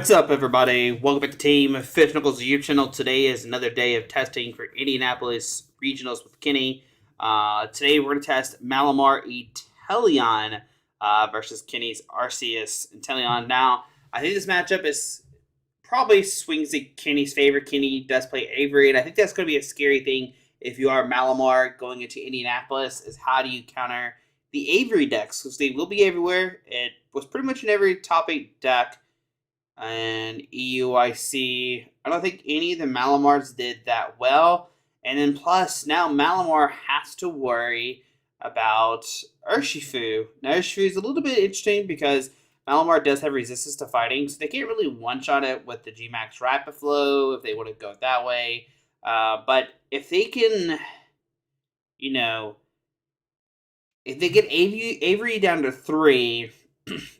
What's up, everybody? Welcome back to Team Fish Knuckles YouTube channel. Today is another day of testing for Indianapolis Regionals with Kenny. Today we're going to test Malamar Inteleon versus Kenny's Arceus Inteleon. Now, I think this matchup is probably swings in Kenny's favor. Kenny does play Avery, and I think that's going to be a scary thing if you are Malamar going into Indianapolis, is how do you counter the Avery decks? Because they will be everywhere. It was pretty much in every top 8 deck. And EUIC, I don't think any of the Malamars did that well. And then plus, now Malamar has to worry about Urshifu. Now, Urshifu is a little bit interesting because Malamar does have resistance to fighting, so they can't really one-shot it with the G-Max Rapid Flow if they want to go that way. But if they can, if they get Avery down to 3,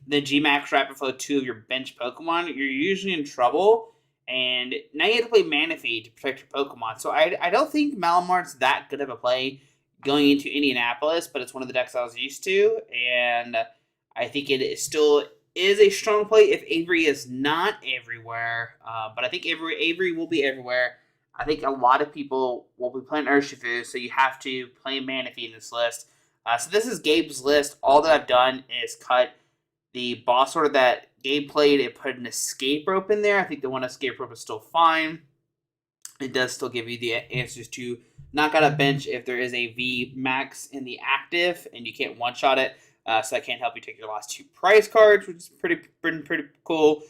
the G-Max Rapid Flow 2 of your bench Pokemon, you're usually in trouble. And now you have to play Manaphy to protect your Pokemon. So I don't think Malamar's that good of a play going into Indianapolis, but it's one of the decks I was used to. And I think it still is a strong play if Avery is not everywhere. But I think Avery will be everywhere. I think a lot of people will be playing Urshifu, so you have to play Manaphy in this list. So this is Gabe's list. All that I've done is cut the boss order that Gabe played. It put an escape rope in there. I think the one escape rope is still fine. It does still give you the answers to knock out a bench if there is a V max in the active and you can't one-shot it. So that can't help you take your last 2 prize cards, which is pretty cool.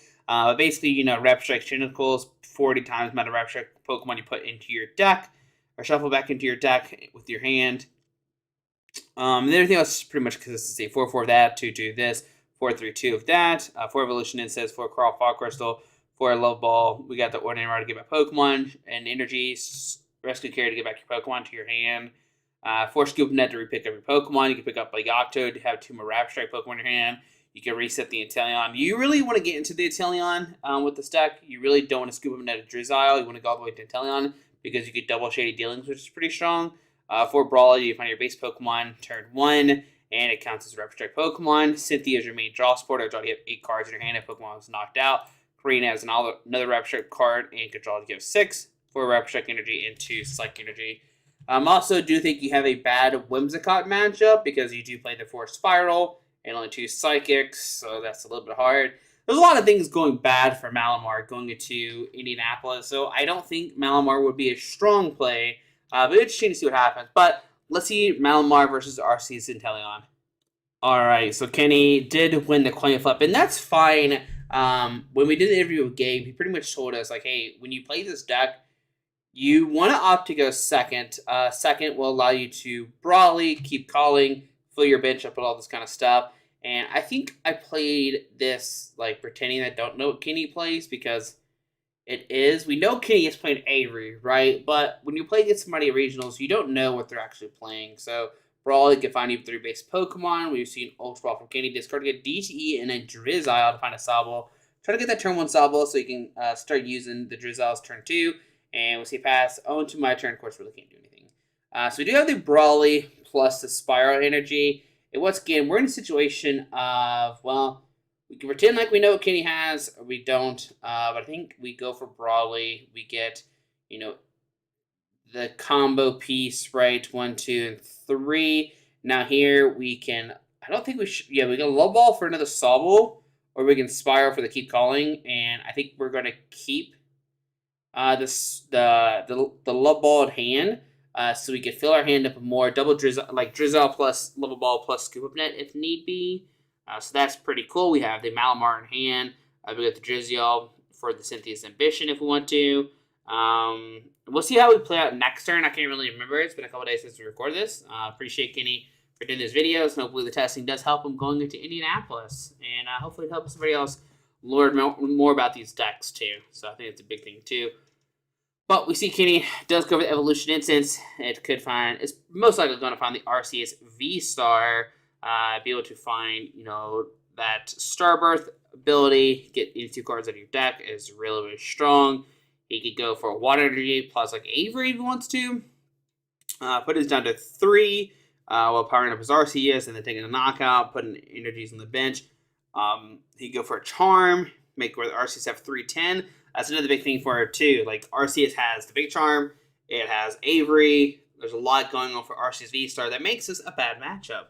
Basically, Rep Strike Tentacles 40 times the amount of Rep Strike Pokemon you put into your deck or shuffle back into your deck with your hand. And everything else is pretty much consistency. 4-4 of that, 2-2 of this, 4-3-2 of that, 4 Evolution Incense, 4 Fog Crystal, 4 Level Ball. We got the Ordinary Rod to get back Pokemon, and Energy Rescue Carrier to get back your Pokemon to your hand. 4 Scoop Up Net to repick up your Pokemon. You can pick up like Octo to have 2 more Rapid Strike Pokemon in your hand. You can reset the Inteleon. You really want to get into the Inteleon with this deck. You really don't want to Scoop Up Net a Drizzile. You want to go all the way to Inteleon because you get double Shady Dealings, which is pretty strong. For Brawly, you find your base Pokemon turn 1, and it counts as a Rapid Strike Pokemon. Cynthia is your main draw support. You have 8 cards in your hand if Pokemon was knocked out. Korrina has another Rapid Strike card and control to give 6 for Rapid Strike Energy and 2 Psychic Energy. Also do think you have a bad Whimsicott matchup because you do play the 4 Spiral and only 2 Psychics, so that's a little bit hard. There's a lot of things going bad for Malamar going into Indianapolis, so I don't think Malamar would be a strong play. But it's interesting to see what happens. But let's see Malamar versus Arceus Inteleon. Alright, so Kenny did win the coin flip, and that's fine. When we did the interview with Gabe, he pretty much told us, like, hey, when you play this deck, you want to opt to go second. Second will allow you to Brawly, keep calling, fill your bench up with all this kind of stuff. And I think I played this, like, pretending I don't know what Kenny plays, because we know Kenny is playing Avery, right? But when you play against somebody at regionals, you don't know what they're actually playing. So Brawly can find you 3 base Pokemon. We've seen Ultra Ball from Kenny. Discard to get DTE and a Drizzile to find a Sobble. Try to get that turn 1 Sobble so you can start using the Drizzile's turn 2. And we'll see pass. Oh, to my turn, of course, really can't do anything. So we do have the Brawly plus the Spiral Energy. And once again, we're in a situation of, well, we can pretend like we know what Kenny has, or we don't. But I think we go for Brawly. We get, the combo piece, right? 1, 2, and 3. Now here we can, I don't think we should, we can low ball for another Sobble, or we can Spiral for the keep calling. And I think we're going to keep the low ball at hand. So we can fill our hand up with more double Drizzile, like Drizzile plus Level Ball plus Scoop Up Net if need be. So that's pretty cool. We have the Malamar in hand. We got the Drizzile for the Cynthia's Ambition if we want to. We'll see how we play out next turn. I can't really remember. It's been a couple days since we recorded this. Appreciate Kenny for doing these videos. And hopefully the testing does help him going into Indianapolis. And hopefully it helps somebody else learn more about these decks too. So I think it's a big thing too. But we see Kenny does go for the Evolution Incense. It's most likely going to find the Arceus V-Star. Be able to find, that Starbirth ability, get these 2 cards out of your deck is really, really strong. He could go for a Water Energy plus like Avery if he wants to. Put his down to 3 while powering up his Arceus and then taking a knockout, putting energies on the bench. He could go for a Charm. make where the RCS have 310. That's another big thing for it too. Like RCS has the Big Charm, it has Avery. There's a lot going on for RCS V-Star that makes this a bad matchup.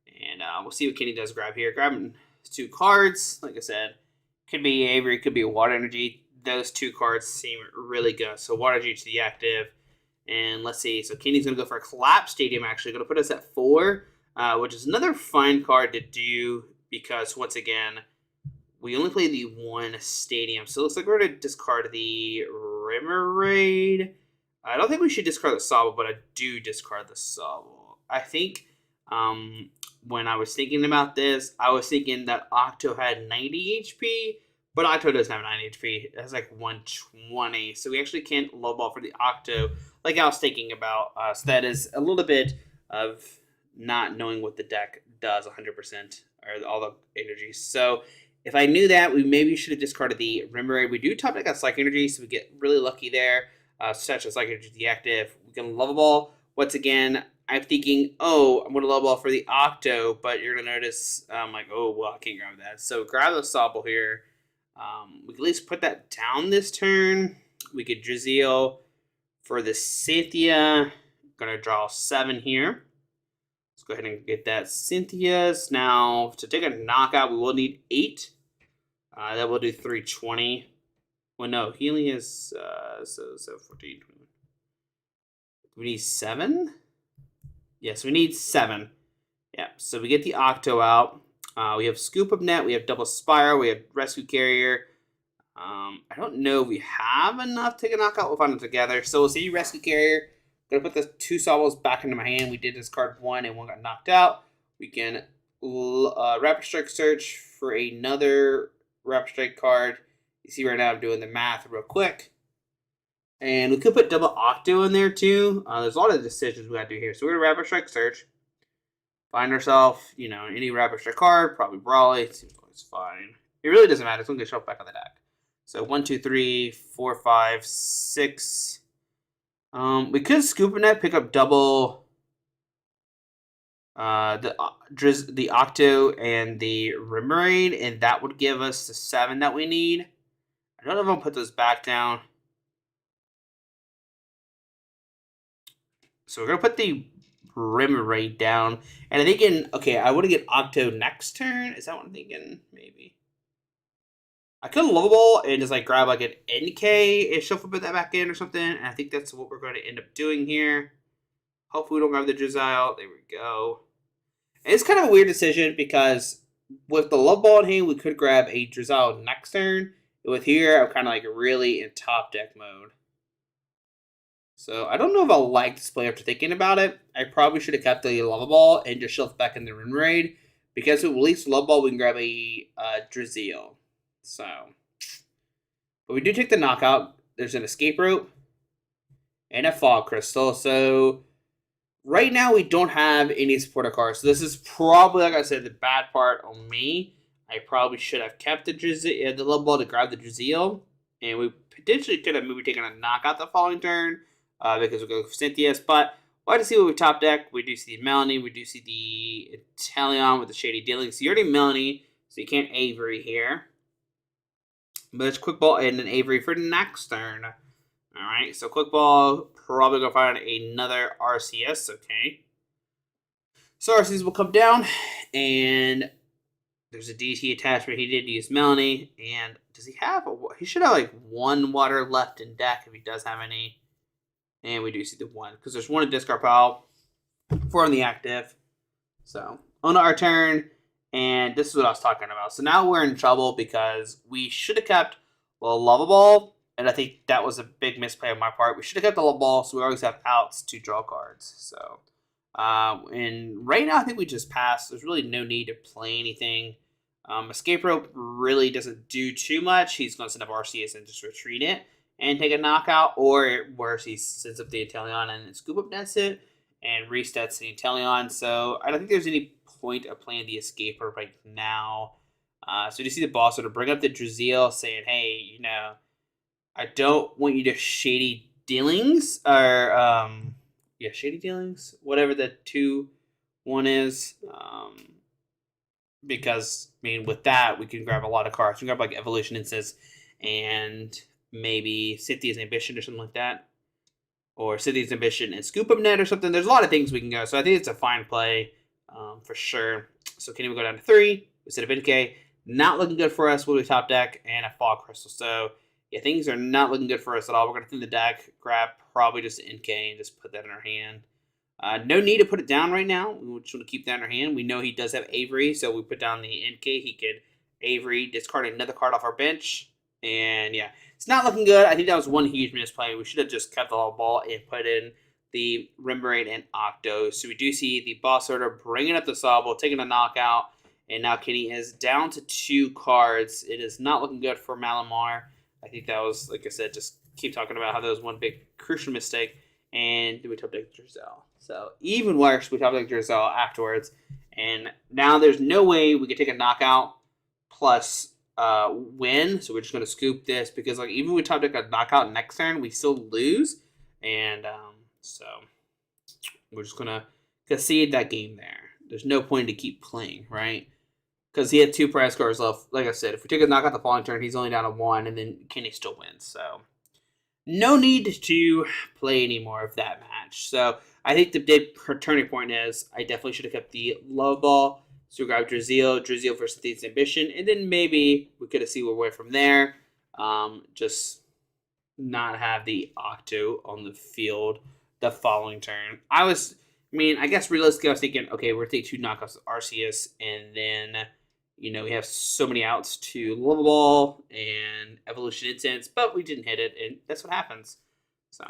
And we'll see what Kenny does grab here. Grabbing 2 cards, like I said, could be Avery, could be a Water Energy. Those 2 cards seem really good. So Water Energy to the active. And let's see. So Kenny's going to go for a Collapse Stadium, actually. Going to put us at 4, which is another fine card to do because, once again, we only play the 1 stadium. So it looks like we're going to discard the Remoraid. I don't think we should discard the Sobble, but I do discard the Sobble. I think when I was thinking about this, I was thinking that Octo had 90 HP, but Octo doesn't have 90 HP. It has like 120. So we actually can't lowball for the Octo like I was thinking about. So that is a little bit of not knowing what the deck does 100% or all the energies. So if I knew that, we maybe should have discarded the Remoraid. We do top deck on Psychic Energy, so we get really lucky there. Such as Psychic Energy deactive. We can Level Ball. Once again, I'm thinking, oh, I'm going to Level Ball for the Octo, but you're going to notice, I'm like, oh, well, I can't grab that. So grab the Sobble here. We can at least put that down this turn. We could Drizzile for the Cynthia. Going to draw 7 here. Let's go ahead and get that Cynthia's. Now, to take a knockout, we will need 8. That will do 320. Well, no, he only has, so 14. We need 7? Yes, we need 7. Yeah, so we get the Octo out. We have Scoop Up Net, we have Double Spiral, we have Rescue Carrier. I don't know if we have enough to take a knockout. We'll find them together. So we'll see Rescue Carrier. Gonna put the 2 Sobbles back into my hand. We did discard 1 and 1 got knocked out. We can Rapid Strike search for another Rapid Strike card. You see right now I'm doing the math real quick. And we could put double Octo in there too. There's a lot of decisions we got to do here. So we're going to Rapid Strike search. Find ourselves, any Rapid Strike card. Probably Brawly. It seems like it's fine. It really doesn't matter. It's going to get shoved back on the deck. So 1, 2, 3, 4, 5, 6. We could Scoop Up Net, pick up double the Octo and the Remoraid. And that would give us the 7 that we need. I don't know if I'm going to put those back down. So we're going to put the Remoraid down. And I'm thinking, okay, I want to get Octo next turn. Is that what I'm thinking? Maybe. I could Level Ball and just grab an Inkay and shuffle put that back in or something. And I think that's what we're going to end up doing here. Hopefully we don't grab the Drizzile. There we go. And it's kind of a weird decision because with the Level Ball in hand, we could grab a Drizzile next turn. With here, I'm kind of really in top deck mode. So I don't know if I'll like this play after thinking about it. I probably should have kept the Level Ball and just shelved back in the Remoraid. Because with at least Level Ball, we can grab a Drizzile. So, but we do take the knockout. There's an Escape Rope and a Fog Crystal. So right now we don't have any supporter cards. So this is probably, like I said, the bad part on me. I probably should have kept the Level Ball to grab the Drizzile. And we potentially could have maybe taken a knockout the following turn. Because we'll go for Cynthia's. But we'll have to see what we top deck. We do see the Melanie. We do see the Inteleon with the Shady Dealings. So you already Melanie. So you can't Avery here. But it's Quick Ball and an Avery for next turn. Alright, so Quick Ball, probably going to find another RCS, okay. So RCS will come down, and there's a DT attachment. He did use Melanie, and does he have he should have 1 water left in deck if he does have any. And we do see the 1, because there's 1 in discard pile, 4 in the active. So, on our turn. And this is what I was talking about. So now we're in trouble because we should have kept a Level Ball. And I think that was a big misplay on my part. We should have kept the Level Ball so we always have outs to draw cards. So, and right now I think we just pass. There's really no need to play anything. Escape Rope really doesn't do too much. He's going to send up RCS and just retreat it and take a knockout. Or worse, he sends up the Inteleon and Scoop Up Nets it and resets the Inteleon. So I don't think there's any point of playing the Escaper right now. So you see the boss sort of bring up the Drizzile saying, hey, I don't want you to Shady Dealings or Shady Dealings, whatever the 2-1 is. because, I mean, with that, we can grab a lot of cards. We can grab, like, Evolution Incense and maybe Cynthia's Ambition or something like that. Or Cynthia's Ambition and Scoop Up Net or something. There's a lot of things we can go. So I think it's a fine play for sure. So Kenny will go down to 3 instead of Inkay. Not looking good for us. We'll do top deck and a Fog Crystal. So, yeah, things are not looking good for us at all. We're going to thin the deck, grab probably just Inkay and just put that in our hand. No need to put it down right now. We just want to keep that in our hand. We know he does have Avery, so we put down the Inkay. He could Avery, discard another card off our bench. And, yeah, it's not looking good. I think that was one huge misplay. We should have just kept the Level Ball and put in the Remoraid and Octo. So we do see the boss order bringing up the Sobble, taking a knockout. And now Kenny is down to 2 cards. It is not looking good for Malamar. I think that was, like I said, just keep talking about how that was one big crucial mistake. And we top deck Drizzile. So even worse, we top deck Drizzile afterwards. And now there's no way we could take a knockout plus win. So we're just going to scoop this because, like, even if we top deck a knockout next turn, we still lose. And so we're just going to concede that game there. There's no point to keep playing, right? Because he had 2 prize cards left. Like I said, if we take a knockout the following turn, he's only down to 1, and then Kenny still wins. So no need to play anymore of that match. So I think the big turning point is I definitely should have kept the Level Ball. So we grabbed Drizzile for Cynthia's Ambition, and then maybe we could have seen a way from there. Just not have the Octo on the field the following turn. I guess realistically, I was thinking, okay, we're going to take 2 knockouts of Arceus, and then, you know, we have so many outs to Level Ball and Evolution Incense, but we didn't hit it, and that's what happens. So,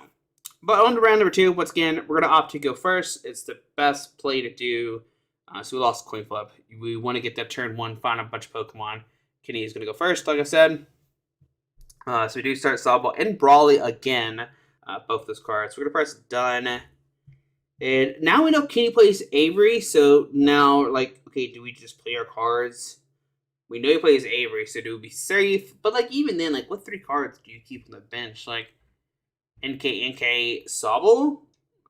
but on to round number 2, once again, we're going to opt to go first. It's the best play to do. So we lost coin flip. We want to get that turn 1, find a bunch of Pokemon. Kenny is going to go first, like I said. So we do start Sobble and Brawly again, both those cards. We're going to press done. And now we know Kenny plays Avery, so now, like, okay, do we just play our cards? We know he plays Avery, so do we be safe? But, like, even then, like, what 3 cards do you keep on the bench? Like, Inkay, Sobble?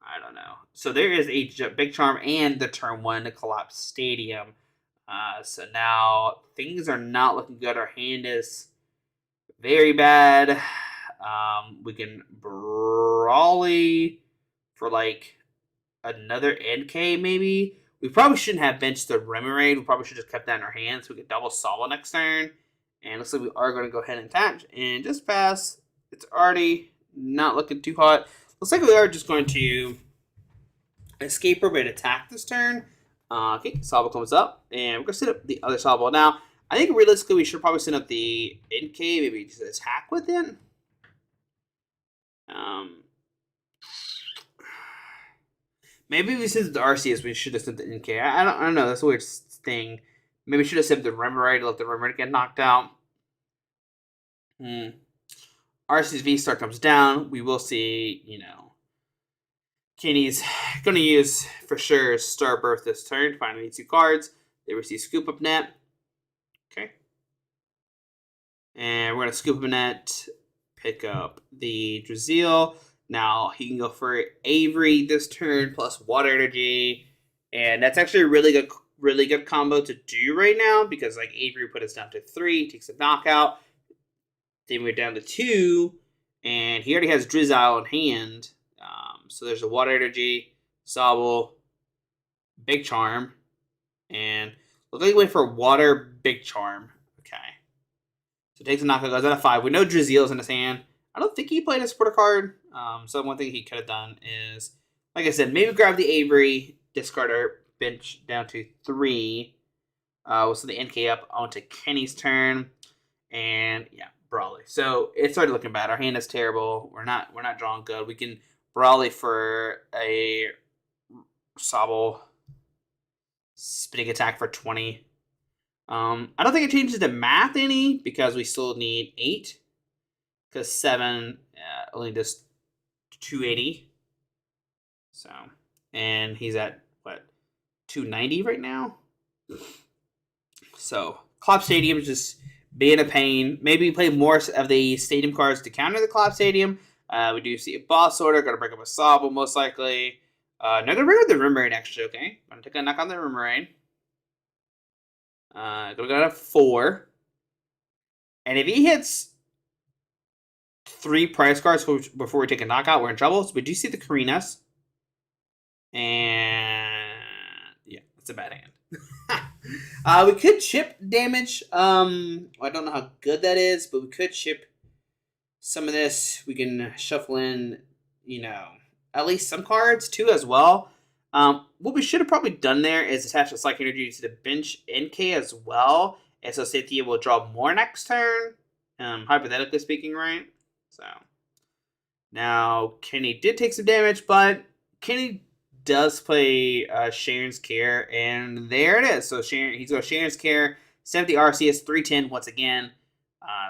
I don't know. So there is a Big Charm and the turn 1 to Collapse Stadium. So now things are not looking good. Our hand is very bad. We can Brawly for, like, another Inkay, maybe. We probably shouldn't have benched the Remoraid. We probably should have just kept that in our hands. So we could double Sobble next turn. And looks like we are going to go ahead and attach. And just pass. It's already not looking too hot. Looks like we are just going to escape or attack this turn. Okay, Sobble comes up. And we're going to set up the other Sobble. Now, I think realistically we should probably set up the Inkay. Maybe just attack with it. Maybe we sent the Arceus, we should have sent the Inkay. I don't know. That's a weird thing. Maybe we should have sent the Remoraid to let the Remoraid get knocked out. Arceus V-Star comes down. We will see, you know, Kenny's going to use, for sure, Star Birth this turn. Finally, 2 cards. They receive Scoop Up Net. Okay. And we're going to Scoop Up Net, pick up the Drizzile. Now, he can go for Avery this turn, plus Water Energy. And that's actually a really good combo to do right now, because, like, Avery put us down to 3, takes a knockout. Then we're down to 2, and he already has Drizzile in hand. So there's a Water Energy, Sobble, Big Charm, and looks like he went for Water, Big Charm. Okay. So takes a knockout, goes out of 5. We know Drizzile's in his hand. I don't think he played a supporter card. So one thing he could have done is, like I said, maybe grab the Avery, discard our bench down to 3. We'll send the Inkay up onto Kenny's turn. And, yeah, Brawly. So it started looking bad. Our hand is terrible. We're not drawing good. We can Brawly for a Sobble spinning attack for 20. I don't think it changes the math any, because we still need 8. Because 7 only does 280. So, and he's at, what, 290 right now? So, Collapse Stadium is just being a pain. Maybe play more of the Stadium cards to counter the Collapse Stadium. We do see a boss order. Going to break up a Sobble, most likely. Not going to bring up the Remoraid, actually, okay? I'm going to take a knock on the Remoraid. Gonna go down to 4. And if he hits 3 prize cards before we take a knockout, we're in trouble. So we do see the Korrinas. And yeah, that's a bad hand. We could chip damage. I don't know how good that is, but we could chip some of this. We can shuffle in, at least some cards too as well. What we should have probably done there is attach the Psychic Energy to the bench Inkay as well. And so Cynthia will draw more next turn. Hypothetically speaking, right? So now Kenny did take some damage, but Kenny does play Sharon's Care, and there it is. So he's got Sharon's Care, 70 RCS, 310 once again.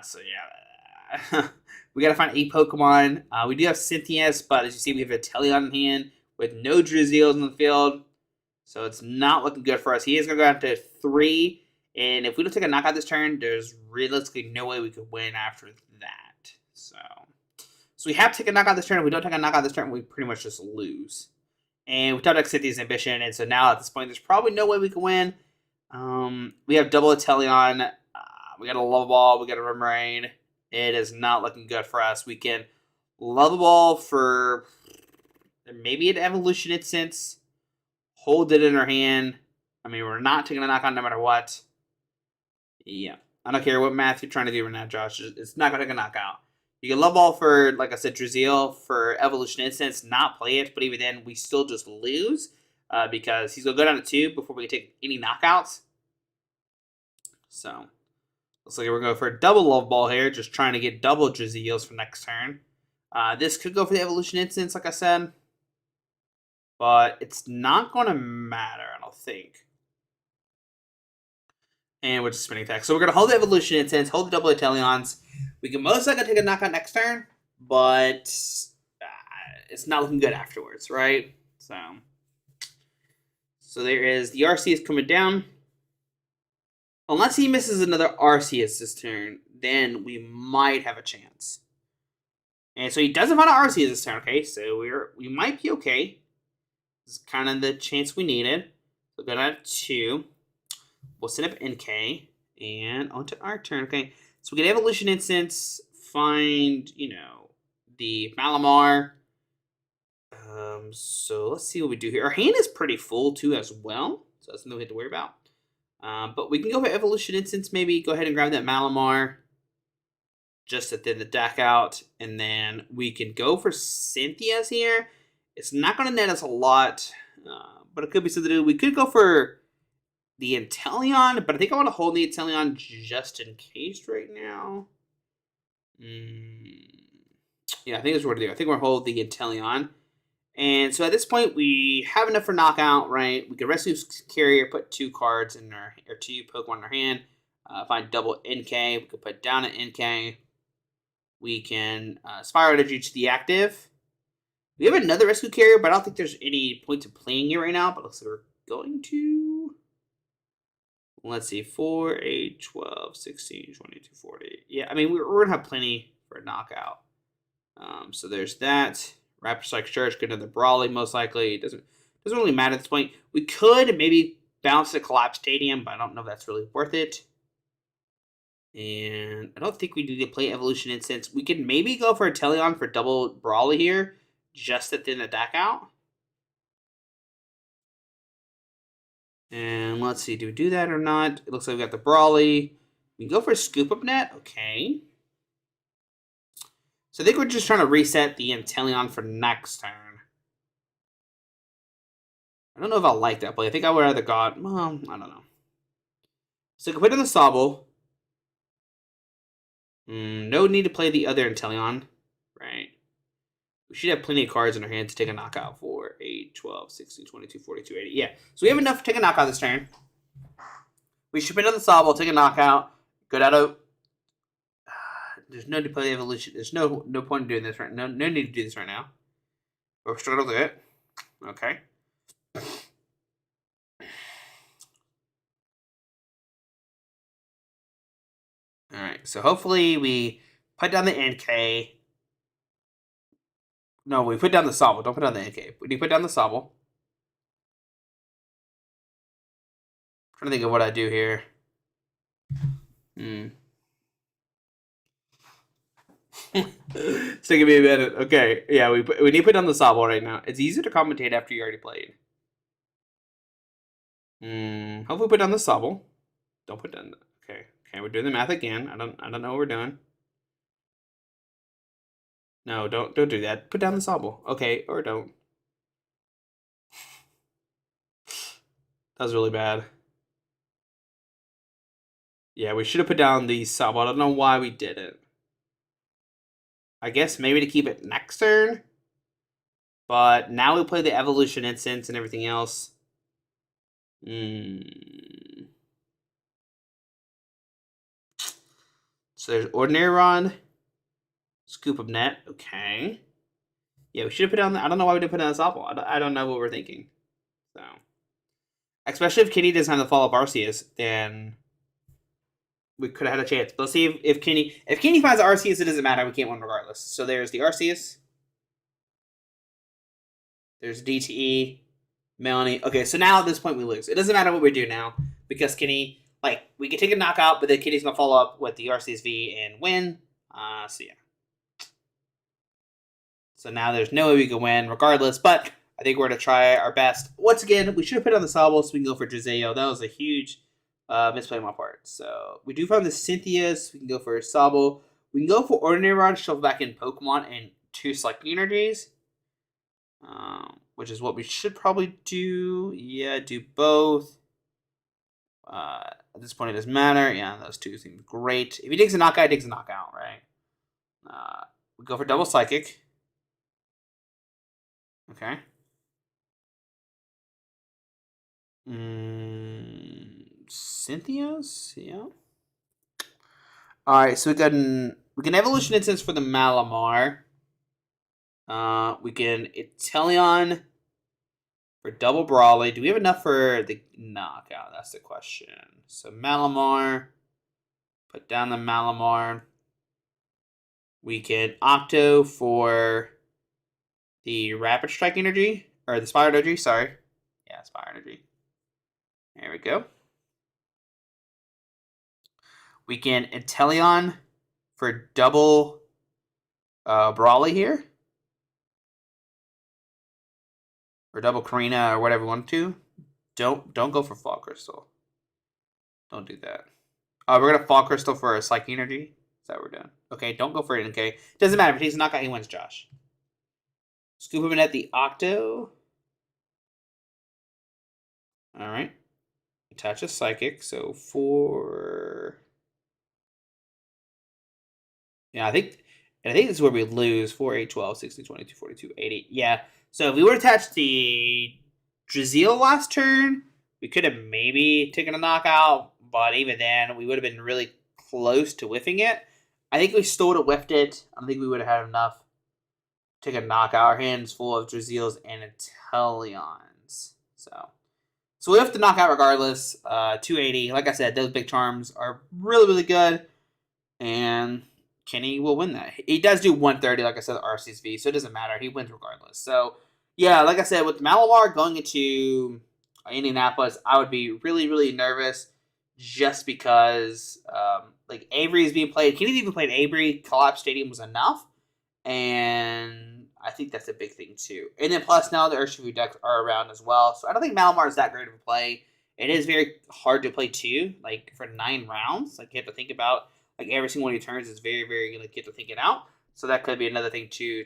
So yeah, we gotta find a Pokemon. We do have Cynthia's, but as you see, we have a Inteleon in hand with no Drizziles in the field, so it's not looking good for us. He is gonna go down to 3, and if we don't take a knockout this turn, there's realistically no way we could win after that. So we have to take a knockout this turn. If we don't take a knockout this turn, we pretty much just lose. And we talked about Cynthia's ambition, and so now at this point, there's probably no way we can win. We have double Inteleon. We got a Level Ball. We got a Remoraid. It is not looking good for us. We can Level Ball for maybe an Evolution Incense. Hold it in our hand. I mean, we're not taking a knockout no matter what. Yeah. I don't care what math you're trying to do right now, Josh. It's not going to take a knockout. You can Level Ball for, like I said, Drizzile for Evolution Incense, not play it, but even then, we still just lose because he's going to go down to 2 before we can take any knockouts. So, looks like we're going to go for a double Level Ball here, just trying to get double Drizziles for next turn. This could go for the Evolution Incense, like I said, but it's not going to matter, I don't think. And we're just spinning attack. So we're going to hold the Evolution Incense, hold the double Inteleons. We can most likely take a knockout next turn, but it's not looking good afterwards, right? So there is the RCS coming down. Unless he misses another RCS this turn, then we might have a chance. And so he doesn't find an RCS this turn, okay? So we might be okay. This is kind of the chance we needed. So go down to 2. We'll set up Inkay, and onto our turn, okay? So we get Evolution Incense, find, the Malamar. So let's see what we do here. Our hand is pretty full, too, as well. So that's nothing we have to worry about. But we can go for Evolution Incense, maybe. Go ahead and grab that Malamar. Just to thin the deck out. And then we can go for Cynthia's here. It's not going to net us a lot. But it could be something to do. We could go for the Inteleon, but I think I want to hold the Inteleon just in case right now. Yeah, I think that's what we're going to do. I think we're going to hold the Inteleon. And so at this point, we have enough for knockout, right? We can Rescue Carrier, put 2 cards in our, or 2 Pokemon in our hand. Find double Inkay. We could put down an Inkay. We can Spiral Energy to the active. We have another Rescue Carrier, but I don't think there's any point to playing it right now. But looks like we're going to. Let's see, 4, 8, 12, 16, 22, 40. Yeah, I mean, we're going to have plenty for a knockout. So there's that. Rapid Psychic Charge, get another Brawly, most likely. It doesn't really matter at this point. We could maybe bounce the Collapse Stadium, but I don't know if that's really worth it. And I don't think we need to play Evolution Incense. We could maybe go for a Inteleon for double Brawly here, just to thin the deck out. And let's see, do we do that or not? It looks like we got the Brawly. We can go for a Scoop Up Net. Okay. So I think we're just trying to reset the Inteleon for next turn. I don't know if I like that play. I think I would rather got, well, I don't know. So we can put in the Sobble. No need to play the other Inteleon, right? We should have plenty of cards in our hand to take a knockout for 8, 12, 16, 22, 42, 80. Yeah, so we have enough to take a knockout this turn. We should put in the Sobble, take a knockout, go down to... There's no need to play the Evolution. There's no point in doing this right now. No need to do this right now. We're still going to do it. Okay. Alright, so hopefully we put down the Inkay. No, we put down the Sobble. Don't put down the Inkay. We need to put down the Sobble. I'm trying to think of what I do here. It's taking me a minute. Okay, yeah, we need to put down the Sobble right now. It's easier to commentate after you already played. Hopefully we put down the Sobble. Don't put down. Okay, we're doing the math again. I don't know what we're doing. No, don't do that. Put down the Sobble. Okay, or don't. That was really bad. Yeah, we should have put down the Sobble. I don't know why we did it. I guess maybe to keep it next turn. But now we play the Evolution Incense and everything else. So there's Ordinary Rod. Scoop Up Net. Okay. Yeah, we should have put down. I don't know why we didn't put down the Sobble. I don't know what we're thinking. So, especially if Kenny doesn't have the follow-up Arceus, then we could have had a chance. But let's see if Kenny finds the Arceus, it doesn't matter. We can't win regardless. So there's the Arceus. There's DTE, Melanie. Okay, so now at this point we lose. It doesn't matter what we do now because Kenny, like, we can take a knockout, but then Kenny's gonna follow up with the Arceus V and win. So yeah. So now there's no way we can win regardless, but I think we're going to try our best. Once again, we should have put on the Sobble so we can go for Drizzile. That was a huge misplay on my part. So we do find the Cynthia, so we can go for Sobble. We can go for Ordinary Rod, shuffle back in Pokemon and 2 Psychic Energies, which is what we should probably do. Yeah, do both. At this point, it doesn't matter. Yeah, those two seem great. If he takes a knockout, he takes a knockout, right? We go for double Psychic. Okay. Cynthia's, yeah. All right, so we can Evolution Incense for the Malamar. We can Inteleon for double Brawly. Do we have enough for the knockout? That's the question. So Malamar, put down the Malamar. We can Octo for the Rapid Strike Energy, or the Spiral Energy, sorry. Yeah, Spiral Energy. There we go. We can Inteleon for double Brawly here. Or double Korrina, or whatever we want to. Don't go for Fog Crystal. Don't do that. We're going to Fog Crystal for a Psychic Energy. Is that what we're doing? Okay, don't go for it, okay. Doesn't matter. If he takes a knockout, he wins, Josh. Scoop him in at the Octo. Alright. Attach a Psychic. So 4. Yeah, I think this is where we lose. 4, 8, 12, 16, 22, 42, 80. Yeah. So if we would attach the Drizzile last turn, we could have maybe taken a knockout. But even then, we would have been really close to whiffing it. I think we still would have whiffed it. I don't think we would have had enough. Take a knockout. Our hands full of Drizziles and Inteleons. So we have to knock out regardless. 280. Like I said, those big charms are really, really good. And Kenny will win that. He does do 130, like I said, Arceus V, so it doesn't matter. He wins regardless. So, yeah, like I said, with Malamar going into Indianapolis, I would be really, really nervous just because, like, Avery is being played. Kenny even played Avery. Collapse Stadium was enough. And I think that's a big thing, too. And then plus now the Urshifu decks are around as well. So I don't think Malamar is that great of a play. It is very hard to play, too, like, for 9 rounds. Like, you have to think about, like, every single one of your turns is very, very, like, you have to think it out. So that could be another thing, too,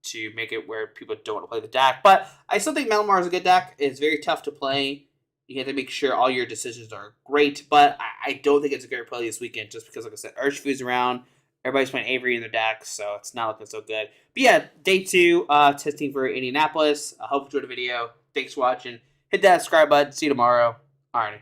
to make it where people don't want to play the deck. But I still think Malamar is a good deck. It's very tough to play. You have to make sure all your decisions are great. But I don't think it's a great play this weekend just because, like I said, Urshifu's around. Everybody's playing Avery in their deck, so it's not looking so good. But yeah, day 2, testing for Indianapolis. I hope you enjoyed the video. Thanks for watching. Hit that subscribe button. See you tomorrow. Alrighty.